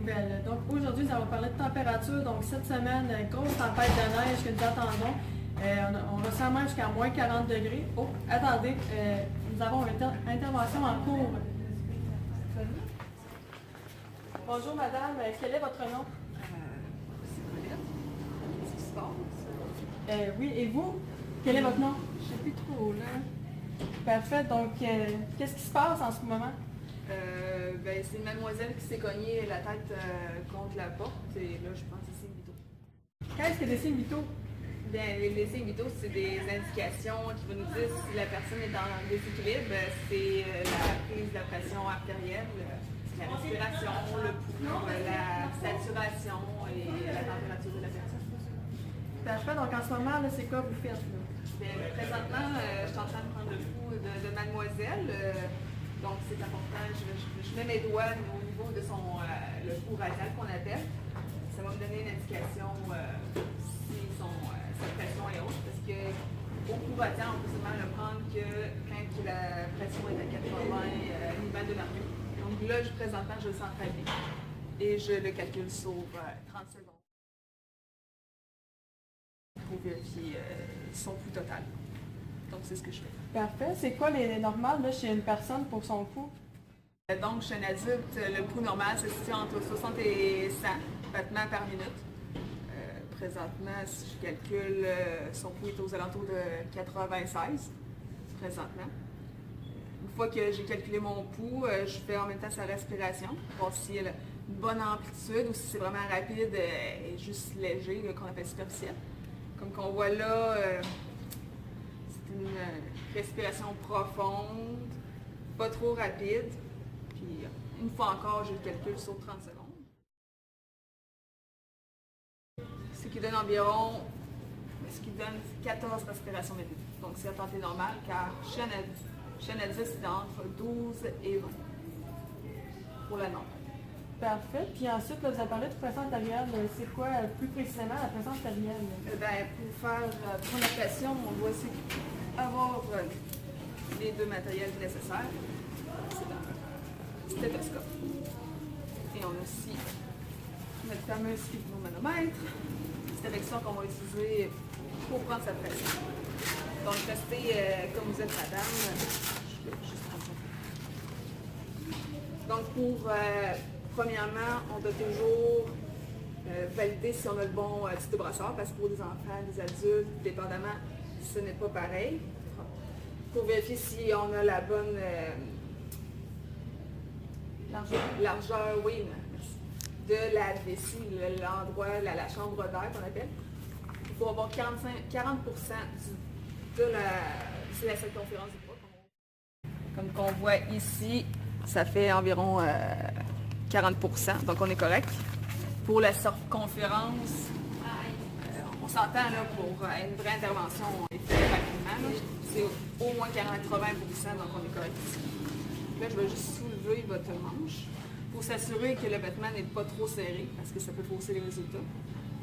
nouvelles. Donc aujourd'hui, nous allons parler de température. Donc cette semaine, grosse tempête de neige que nous attendons. On ressent même jusqu'à moins 40 degrés. Oh, attendez, nous avons une intervention en cours. Bonjour madame, quel est votre nom? C'est Colette. Qu'est-ce qui se passe? Oui, et vous? Quel est votre nom? Je sais plus trop, là. Parfait, donc qu'est-ce qui se passe en ce moment? C'est une mademoiselle qui s'est cognée la tête contre la porte et là, je pense que c'est signes vitaux. Qu'est-ce que des signes vitaux? Bien, les signes vitaux, c'est des indications qui vont nous dire si la personne est en déséquilibre. C'est la prise de la pression artérielle, la respiration, le pouls, la saturation et la température de la personne. Parfait, donc en ce moment, là, c'est quoi vous faites? Là? Bien, présentement, je suis en train de prendre le pouls de mademoiselle. Donc, c'est important. Je mets mes doigts au niveau de le pouls radial qu'on appelle. Ça va me donner une indication si sa pression est haute. Parce qu'au pouls radial, on peut seulement le prendre que quand la pression est à 80 millibars de mercure. Donc là, présentement, je le sens très bien. Et je le calcule sur 30 secondes pour vérifier son pouls total. Donc, c'est ce que je fais. Parfait. C'est quoi les normales là, chez une personne pour son pouls? Donc, chez un adulte, le pouls normal se situe entre 60 et 100 battements par minute. Présentement, si je calcule, son pouls est aux alentours de 96 présentement. Une fois que j'ai calculé mon pouls, je fais en même temps sa respiration, pour voir si elle a une bonne amplitude ou si c'est vraiment rapide et juste léger, qu'on appelle superficiel. Comme qu'on voit là, c'est une respiration profonde, pas trop rapide. Puis une fois encore, je le calcule sur 30 secondes. Ce qui donne environ 14 respirations minutes. Donc c'est à tenter normal car chez un adulte, c'est entre 12 et 20 pour la norme. Parfait. Puis ensuite, là, vous avez parlé de pression artérielle. C'est quoi plus précisément la pression artérielle? Pour faire prendre la pression, on doit aussi avoir les deux matériels nécessaires. C'est un stéthoscope. Et on a aussi notre fameux sphygmomanomètre. C'est avec ça qu'on va utiliser pour prendre sa pression. Donc, restez comme vous êtes, madame. Je vais juste prendre ça. Donc, premièrement, on doit toujours valider si on a le bon type de brassard, parce que pour des enfants, des adultes, dépendamment, ce n'est pas pareil. Pour vérifier si on a la bonne largeur, oui, merci, de la vessie, l'endroit, la chambre d'air qu'on appelle. Il faut avoir 40% de la circonférence du bras. Comme qu'on voit ici, ça fait environ 40%, donc on est correct. Pour la circonférence, on s'entend là pour une vraie intervention, on est fait rapidement. C'est au moins 80%, donc on est correct ici. Là, je vais juste soulever votre manche pour s'assurer que le vêtement n'est pas trop serré, parce que ça peut fausser les résultats.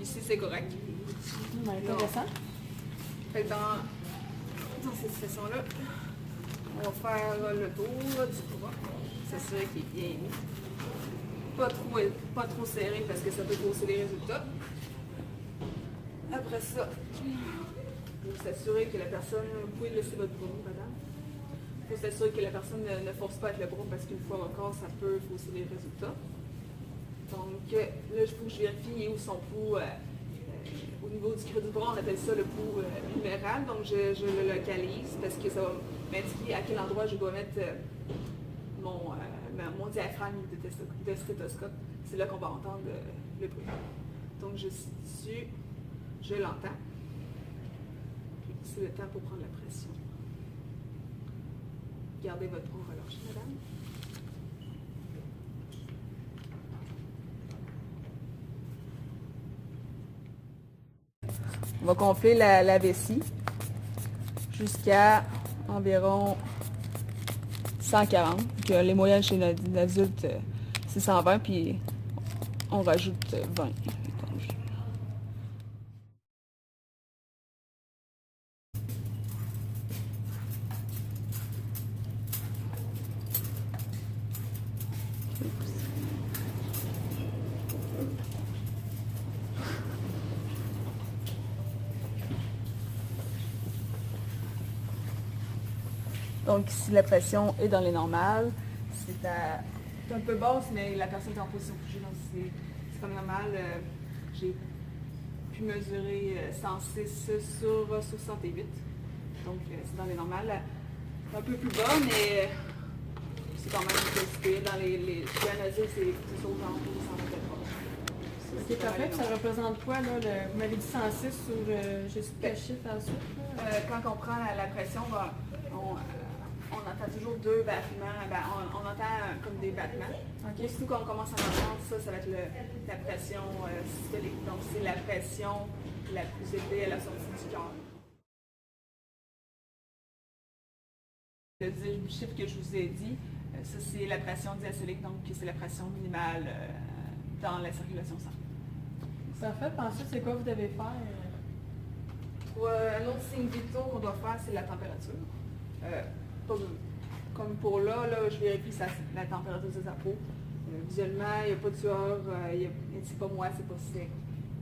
Ici, c'est correct. Intéressant. Fait que dans cette session-là, on va faire le tour du bras, s'assurer qu'il est bien mis. Pas trop serré parce que ça peut fausser les résultats. Après ça, vous s'assurer que la personne, vous pouvez laisser votre bras, madame. Il faut s'assurer que la personne ne force pas avec le bras parce qu'une fois encore, ça peut fausser les résultats. Donc là, il faut que je vérifie où son pouls. Au niveau du creux du bras, on appelle ça le pouls huméral. Donc je le localise parce que ça va m'indiquer à quel endroit je dois mettre mon diaphragme de stéthoscope. C'est là qu'on va entendre le bruit. Donc je situe, je l'entends. C'est le temps pour prendre la pression. Gardez votre bras relâché, madame. On va gonfler la vessie jusqu'à environ 140. Donc, les moyennes chez l'adulte, c'est 120, puis on rajoute 20. Donc ici, la pression est dans les normales. C'est un peu basse, mais la personne est en position couchée, donc c'est comme normal. J'ai pu mesurer 106 sur 68. Donc c'est dans les normales. Un peu plus bas, mais c'est quand même positif. Dans les anodines, c'est aux alentours de 123. Ok, parfait. Puis ça représente quoi, là? Vous m'avez dit 106 sur... j'ai su quel chiffre ensuite, là? Quand on prend la pression, on entend toujours deux battements. On entend comme des battements. Ok. Surtout quand on commence à entendre ça, ça va être la pression systolique. Donc c'est la pression la plus élevée à la sortie du cœur. Le chiffre que je vous ai dit, ça c'est la pression diastolique, donc c'est la pression minimale dans la circulation sanguine. Parfait. Puis ensuite, c'est quoi vous devez faire? Un autre signe vital qu'on doit faire, c'est la température. Comme pour là, je vérifie la température de sa peau. Visuellement, il n'y a pas de sueur, il ne dit pas moi, c'est pas sec.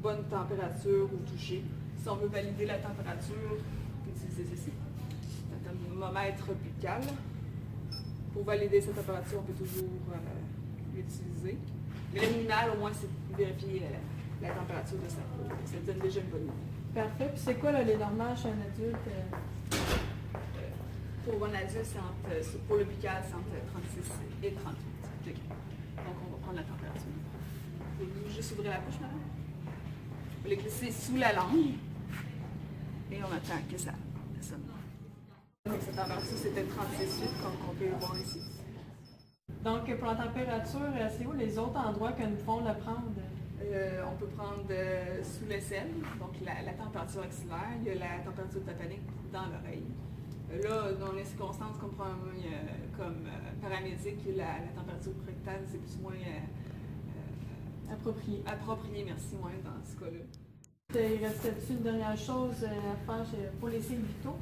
Bonne température au toucher. Si on veut valider la température, on peut utiliser ceci. Un thermomètre buccal. Pour valider sa température, on peut toujours l'utiliser. Mais le minimal, au moins, c'est vérifier la température de sa peau. Ça donne déjà une bonne idée. Parfait. Puis c'est quoi, là, les normales chez un adulte? Pour un adulte, pour le buccal, c'est entre 36 et 38 degrés. Donc, on va prendre la température. Pouvez-vous juste ouvrir la bouche, madame? Vous les glisser sous la langue. Et on attend que ça sonne. Donc, cette température, c'était 36,8, comme on peut le voir ici. Donc, pour la température, c'est où les autres endroits que nous pouvons le prendre? On peut prendre sous l'aisselle, donc la température axillaire. Il y a la température tatanique dans l'oreille. Là, dans les circonstances comme paramédic, la température rectale, c'est plus ou moins Approprié. Approprié, merci, moins dans ce cas-là. Il reste-t-il une dernière chose à faire pour les signes vitaux?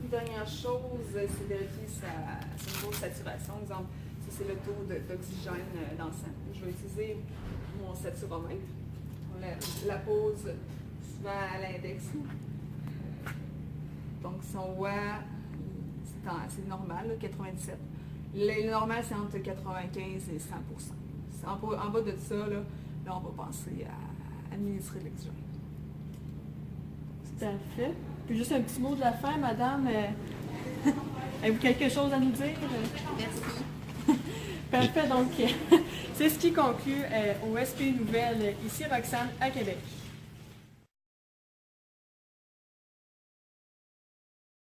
Une dernière chose, c'est vérifier son niveau de saturation. Exemple, ça c'est le taux d'oxygène dans le sang. Je vais utiliser mon saturomètre. On la pose souvent à l'index. Donc si on voit, c'est normal, là, 97. Le normal, c'est entre 95 et 100%. En bas de ça, là, on va penser à administrer l'oxygène. Parfait. Puis juste un petit mot de la fin, madame. Avez-vous quelque chose à nous dire? Merci. Parfait, donc c'est ce qui conclut au SP Nouvelles. Ici Roxane à Québec.